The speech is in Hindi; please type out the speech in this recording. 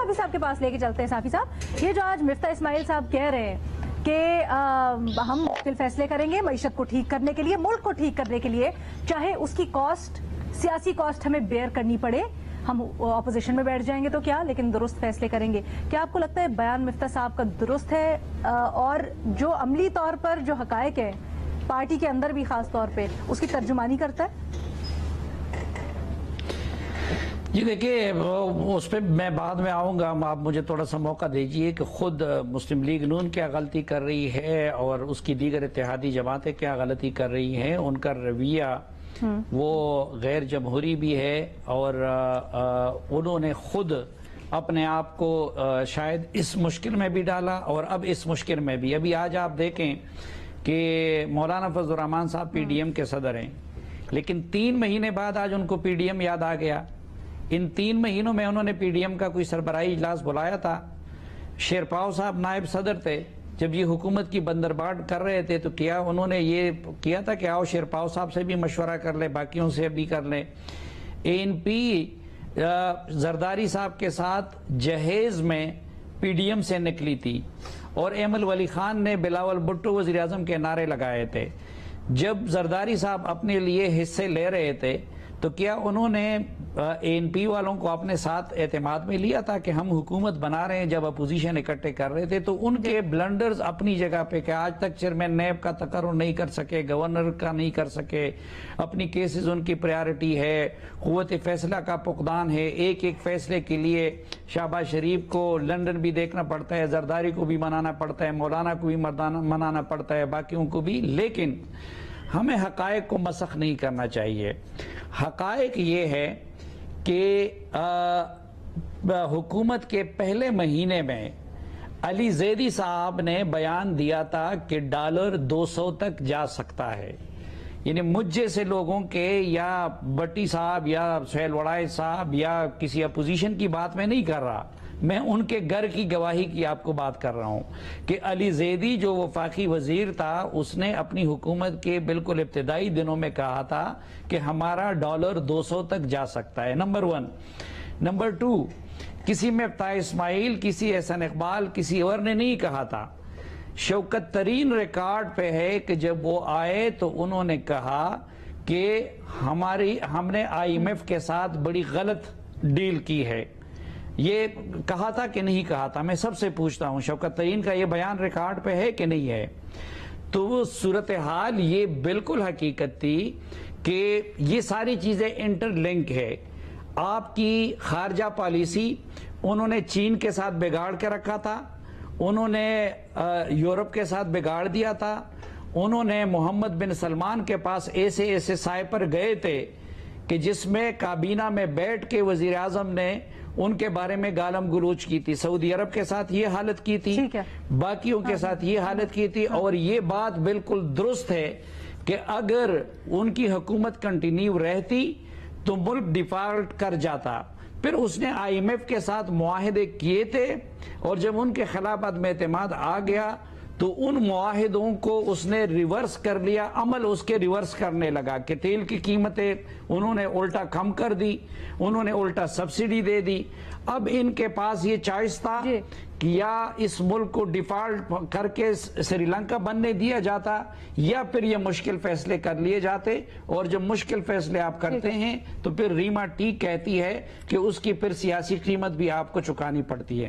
साफी साहब के पास लेके चलते हैं। साफी साहब, ये जो आज मिफ्ता इस्माइल साहब कह रहे हैं कि हम मुश्किल फैसले करेंगे मईशत को ठीक करने के लिए, मुल्क को ठीक करने के लिए, चाहे उसकी कॉस्ट, सियासी कॉस्ट हमें बेयर करनी पड़े, हम ऑपोजिशन में बैठ जाएंगे तो क्या, लेकिन दुरुस्त फैसले करेंगे। क्या आपको लगता है बयान मिफ्ता साहब का दुरुस्त है और जो अमली तौर पर जो हकायक है पार्टी के अंदर भी खास तौर पे उसकी तर्जुमानी करता है? जी देखिए, उस पर मैं बाद में आऊँगा, आप मुझे थोड़ा सा मौका दीजिए कि खुद मुस्लिम लीग नून क्या गलती कर रही है और उसकी दीगर इत्तेहादी जमातें क्या गलती कर रही हैं। उनका रवैया वो गैर जमहूरी भी है और उन्होंने खुद अपने आप को शायद इस मुश्किल में भी डाला और अब इस मुश्किल में भी। अभी आज आप देखें कि मौलाना फजलुर रहमान साहब पीडीएम के सदर हैं, लेकिन 3 महीने बाद आज उनको पीडीएम याद आ गया। इन 3 महीनों में उन्होंने पीडीएम का कोई सरबराही इजलास बुलाया था? शेरपाव साहब नायब सदर थे, जब ये हुकूमत की बंदरबाट कर रहे थे तो क्या उन्होंने ये किया था कि आओ शेरपाव साहब से भी मशवरा कर ले, बाकियों से भी कर ले? एएनपी जरदारी साहब के साथ जहेज में पीडीएम से निकली थी और एमल वली खान ने बिलावल भुट्टो वज़ीर आज़म के नारे लगाए थे। जब जरदारी साहब अपने लिए हिस्से ले रहे थे तो क्या उन्होंने एएनपी वालों को अपने साथ एतमाद में लिया था कि हम हुकूमत बना रहे हैं? जब अपोजिशन इकट्ठे कर रहे थे तो उनके ब्लंडर्स अपनी जगह पे कि आज तक चेयरमैन नैब का तकर्रुर नहीं कर सके, गवर्नर का नहीं कर सके, अपनी केसेस उनकी प्रायोरिटी है, कुव्वत फैसला का फुकदान है, एक एक फैसले के लिए शहबाज शरीफ को लंदन भी देखना पड़ता है, जरदारी को भी मनाना पड़ता है, मौलाना को भी मनाना पड़ता है, बाकियों को भी। लेकिन हमें हकायक को मसख नहीं करना चाहिए। हकायक ये है कि हुकूमत के पहले महीने में अली जैदी साहब ने बयान दिया था कि डॉलर 200 तक जा सकता है। यानी मुझ जैसे लोगों के, या भट्टी साहब या सुहेल वड़ाई साहब या किसी अपोजिशन की बात मैं नहीं कर रहा, मैं उनके घर की गवाही की आपको बात कर रहा हूं कि अली जैदी जो वफाकी वजीर था उसने अपनी हुकूमत के बिल्कुल इब्तिदाई दिनों में कहा था कि हमारा डॉलर 200 तक जा सकता है। नंबर 1। नंबर 2, किसी मिफ्ता इस्माइल, किसी एहसन इकबाल, किसी और ने नहीं कहा था। शौकत तरीन रिकॉर्ड पे है कि जब वो आए तो उन्होंने कहा कि हमने IMF के साथ बड़ी गलत डील की है। ये कहा था कि नहीं कहा था? मैं सबसे पूछता हूं, शौकत तरीन का ये बयान रिकॉर्ड पे है कि नहीं है? तो वो सूरत हाल ये बिल्कुल हकीकत थी कि ये सारी चीजें इंटरलिंक है। आपकी खारजा पॉलिसी उन्होंने चीन के साथ बिगाड़ के रखा था, उन्होंने यूरोप के साथ बिगाड़ दिया था, उन्होंने मोहम्मद बिन सलमान के पास ऐसे ऐसे साय पर गए थे कि जिसमें काबीना में बैठ के वजीर आजम ने उनके बारे में गालम गलोच की थी। सऊदी अरब के साथ ये हालत की थी, बाकियों के साथ ये हालत की थी। और ये बात बिल्कुल दुरुस्त है कि अगर उनकी हुकूमत कंटिन्यू रहती तो मुल्क डिफॉल्ट कर जाता। फिर उसने IMF के साथ मुआहदे किए थे और जब उनके खिलाफ अदम एतमाद आ गया तो उन मुआहिदों को उसने रिवर्स कर लिया, अमल उसके रिवर्स करने लगा कि तेल की कीमतें उन्होंने उल्टा कम कर दी, उन्होंने उल्टा सब्सिडी दे दी। अब इनके पास ये चॉइस था कि या इस मुल्क को डिफॉल्ट करके श्रीलंका बनने दिया जाता या फिर ये मुश्किल फैसले कर लिए जाते। और जब मुश्किल फैसले आप करते हैं तो फिर रीमा ठीक कहती है कि उसकी फिर सियासी कीमत भी आपको चुकानी पड़ती है।